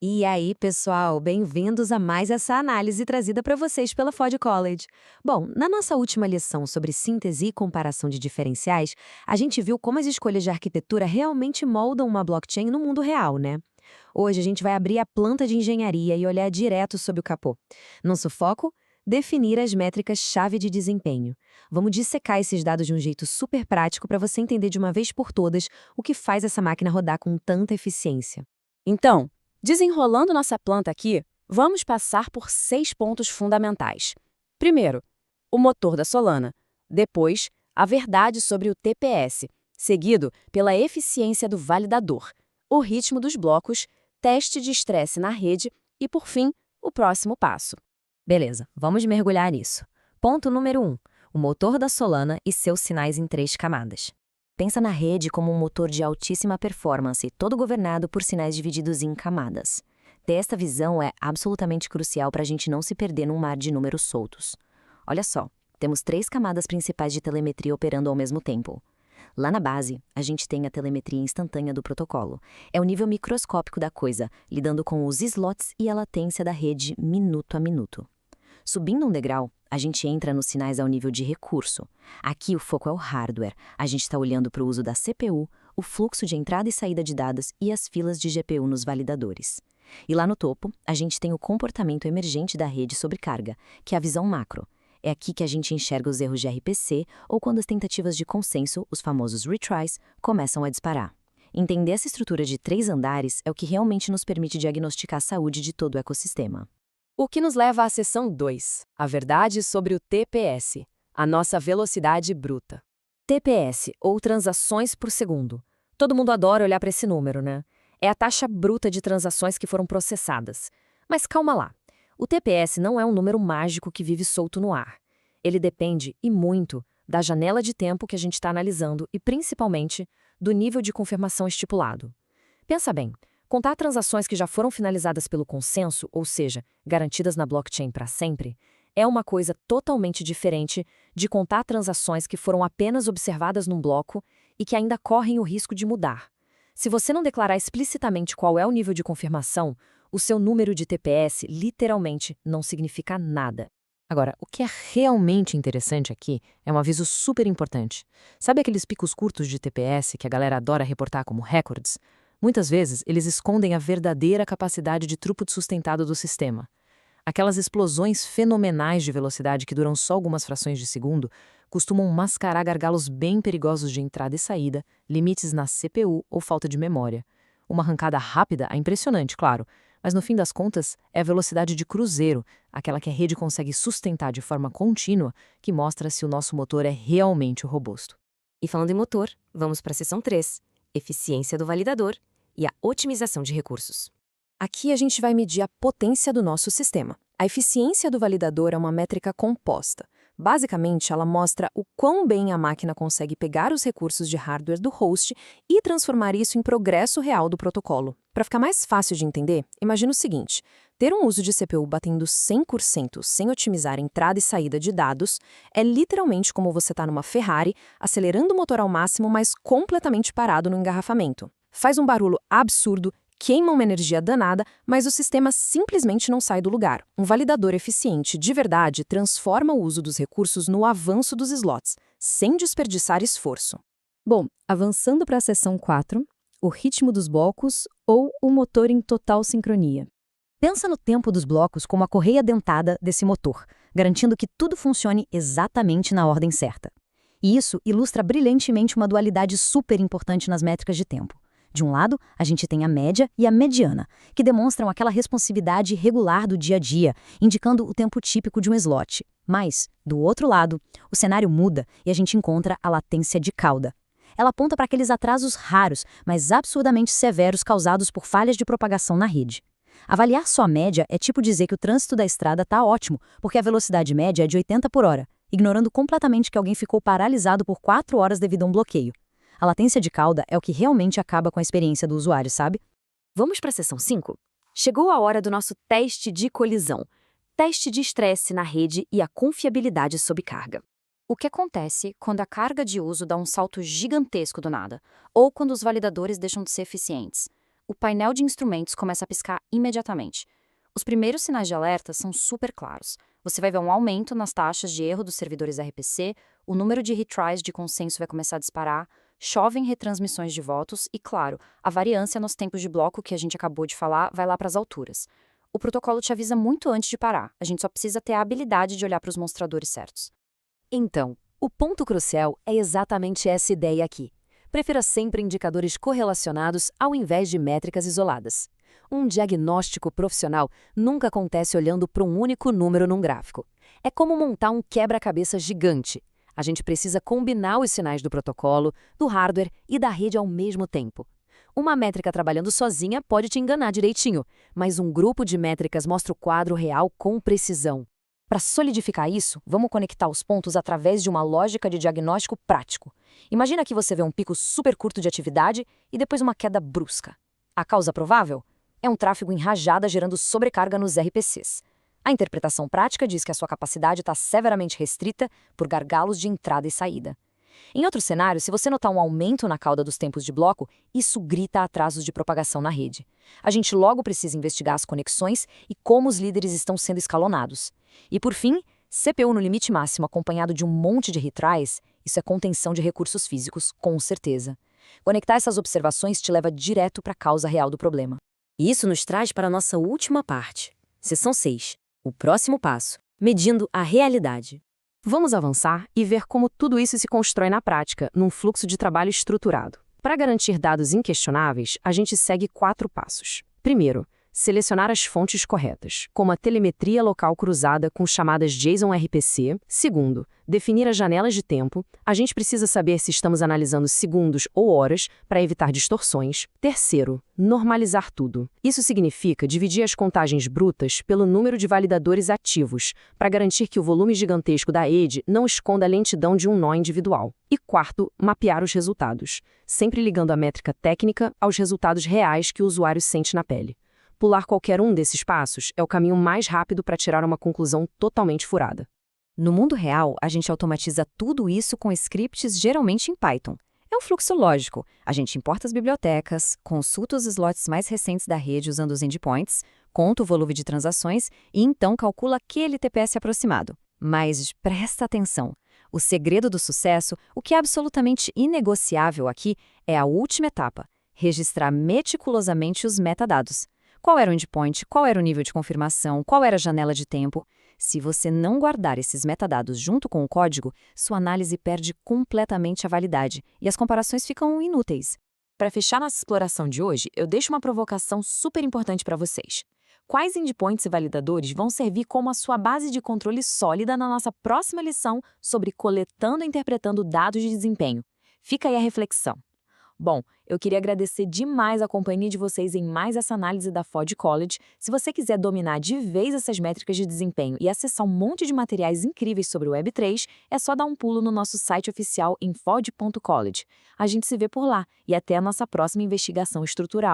E aí, pessoal, bem-vindos a mais essa análise trazida para vocês pela Ford College. Bom, na nossa última lição sobre síntese e comparação de diferenciais, a gente viu como as escolhas de arquitetura realmente moldam uma blockchain no mundo real, né? Hoje a gente vai abrir a planta de engenharia e olhar direto sob o capô. Nosso foco? Definir as métricas-chave de desempenho. Vamos dissecar esses dados de um jeito super prático para você entender de uma vez por todas o que faz essa máquina rodar com tanta eficiência. Então, desenrolando nossa planta aqui, vamos passar por 6 pontos fundamentais. Primeiro, o motor da Solana. Depois, a verdade sobre o TPS, seguido pela eficiência do validador, o ritmo dos blocos, teste de estresse na rede e, por fim, o próximo passo. Beleza, vamos mergulhar nisso. Ponto número 1. O motor da Solana e seus sinais em 3 camadas. Pensa na rede como um motor de altíssima performance, todo governado por sinais divididos em camadas. Ter esta visão é absolutamente crucial para a gente não se perder num mar de números soltos. Olha só, temos 3 camadas principais de telemetria operando ao mesmo tempo. Lá na base, a gente tem a telemetria instantânea do protocolo. É o nível microscópico da coisa, lidando com os slots e a latência da rede minuto a minuto. Subindo um degrau, a gente entra nos sinais ao nível de recurso. Aqui o foco é o hardware. A gente está olhando para o uso da CPU, o fluxo de entrada e saída de dados e as filas de GPU nos validadores. E lá no topo, a gente tem o comportamento emergente da rede sobre carga, que é a visão macro. É aqui que a gente enxerga os erros de RPC ou quando as tentativas de consenso, os famosos retries, começam a disparar. Entender essa estrutura de 3 andares é o que realmente nos permite diagnosticar a saúde de todo o ecossistema. O que nos leva à seção 2, a verdade sobre o TPS, a nossa velocidade bruta. TPS, ou transações por segundo. Todo mundo adora olhar para esse número, né? É a taxa bruta de transações que foram processadas. Mas calma lá. O TPS não é um número mágico que vive solto no ar. Ele depende, e muito, da janela de tempo que a gente está analisando e, principalmente, do nível de confirmação estipulado. Pensa bem, contar transações que já foram finalizadas pelo consenso, ou seja, garantidas na blockchain para sempre, é uma coisa totalmente diferente de contar transações que foram apenas observadas num bloco e que ainda correm o risco de mudar. Se você não declarar explicitamente qual é o nível de confirmação, o seu número de TPS literalmente não significa nada. Agora, o que é realmente interessante aqui é um aviso super importante. Sabe aqueles picos curtos de TPS que a galera adora reportar como records? Muitas vezes, eles escondem a verdadeira capacidade de throughput sustentado do sistema. Aquelas explosões fenomenais de velocidade que duram só algumas frações de segundo costumam mascarar gargalos bem perigosos de entrada e saída, limites na CPU ou falta de memória. Uma arrancada rápida é impressionante, claro, mas no fim das contas é a velocidade de cruzeiro, aquela que a rede consegue sustentar de forma contínua, que mostra se o nosso motor é realmente robusto. E falando em motor, vamos para a seção 3, eficiência do validador e a otimização de recursos. Aqui a gente vai medir a potência do nosso sistema. A eficiência do validador é uma métrica composta. Basicamente, ela mostra o quão bem a máquina consegue pegar os recursos de hardware do host e transformar isso em progresso real do protocolo. Para ficar mais fácil de entender, imagina o seguinte: ter um uso de CPU batendo 100% sem otimizar entrada e saída de dados é literalmente como você está numa Ferrari, acelerando o motor ao máximo, mas completamente parado no engarrafamento. Faz um barulho absurdo, queima uma energia danada, mas o sistema simplesmente não sai do lugar. Um validador eficiente de verdade transforma o uso dos recursos no avanço dos slots, sem desperdiçar esforço. Bom, avançando para a seção 4, o ritmo dos blocos ou o motor em total sincronia. Pensa no tempo dos blocos como a correia dentada desse motor, garantindo que tudo funcione exatamente na ordem certa. E isso ilustra brilhantemente uma dualidade super importante nas métricas de tempo. De um lado, a gente tem a média e a mediana, que demonstram aquela responsividade regular do dia a dia, indicando o tempo típico de um slot. Mas, do outro lado, o cenário muda e a gente encontra a latência de cauda. Ela aponta para aqueles atrasos raros, mas absurdamente severos causados por falhas de propagação na rede. Avaliar só a média é tipo dizer que o trânsito da estrada está ótimo, porque a velocidade média é de 80 por hora, ignorando completamente que alguém ficou paralisado por 4 horas devido a um bloqueio. A latência de cauda é o que realmente acaba com a experiência do usuário, sabe? Vamos para a seção 5? Chegou a hora do nosso teste de colisão, teste de estresse na rede e a confiabilidade sob carga. O que acontece quando a carga de uso dá um salto gigantesco do nada, ou quando os validadores deixam de ser eficientes? o painel de instrumentos começa a piscar imediatamente. Os primeiros sinais de alerta são super claros. Você vai ver um aumento nas taxas de erro dos servidores RPC, o número de retries de consenso vai começar a disparar, chovem retransmissões de votos e, claro, a variância nos tempos de bloco que a gente acabou de falar vai lá para as alturas. O protocolo te avisa muito antes de parar, a gente só precisa ter a habilidade de olhar para os mostradores certos. Então, o ponto crucial é exatamente essa ideia aqui. Prefira sempre indicadores correlacionados ao invés de métricas isoladas. Um diagnóstico profissional nunca acontece olhando para um único número num gráfico. É como montar um quebra-cabeça gigante. A gente precisa combinar os sinais do protocolo, do hardware e da rede ao mesmo tempo. Uma métrica trabalhando sozinha pode te enganar direitinho, mas um grupo de métricas mostra o quadro real com precisão. Para solidificar isso, vamos conectar os pontos através de uma lógica de diagnóstico prático. Imagina que você vê um pico super curto de atividade e depois uma queda brusca. A causa provável? É um tráfego em rajada gerando sobrecarga nos RPCs. A interpretação prática diz que a sua capacidade está severamente restrita por gargalos de entrada e saída. Em outro cenário, se você notar um aumento na cauda dos tempos de bloco, isso grita atrasos de propagação na rede. A gente logo precisa investigar as conexões e como os líderes estão sendo escalonados. E por fim, CPU no limite máximo acompanhado de um monte de retries, isso é contenção de recursos físicos, com certeza. Conectar essas observações te leva direto para a causa real do problema. E isso nos traz para a nossa última parte, seção 6, o próximo passo, medindo a realidade. Vamos avançar e ver como tudo isso se constrói na prática, num fluxo de trabalho estruturado. Para garantir dados inquestionáveis, a gente segue 4 passos. Primeiro, selecionar as fontes corretas, como a telemetria local cruzada com chamadas JSON-RPC. Segundo, definir as janelas de tempo. A gente precisa saber se estamos analisando segundos ou horas para evitar distorções. Terceiro, normalizar tudo. Isso significa dividir as contagens brutas pelo número de validadores ativos, para garantir que o volume gigantesco da rede não esconda a lentidão de um nó individual. E quarto, mapear os resultados, sempre ligando a métrica técnica aos resultados reais que o usuário sente na pele. Pular qualquer um desses passos é o caminho mais rápido para tirar uma conclusão totalmente furada. No mundo real, a gente automatiza tudo isso com scripts geralmente em Python. É um fluxo lógico. A gente importa as bibliotecas, consulta os slots mais recentes da rede usando os endpoints, conta o volume de transações e então calcula aquele TPS aproximado. Mas presta atenção. O segredo do sucesso, o que é absolutamente inegociável aqui, é a última etapa: registrar meticulosamente os metadados. Qual era o endpoint, qual era o nível de confirmação, qual era a janela de tempo. Se você não guardar esses metadados junto com o código, sua análise perde completamente a validade e as comparações ficam inúteis. Para fechar nossa exploração de hoje, eu deixo uma provocação super importante para vocês. Quais endpoints e validadores vão servir como a sua base de controle sólida na nossa próxima lição sobre coletando e interpretando dados de desempenho? Fica aí a reflexão. Bom, eu queria agradecer demais a companhia de vocês em mais essa análise da Ford College. Se você quiser dominar de vez essas métricas de desempenho e acessar um monte de materiais incríveis sobre o Web3, é só dar um pulo no nosso site oficial em ford.college. A gente se vê por lá e até a nossa próxima investigação estrutural.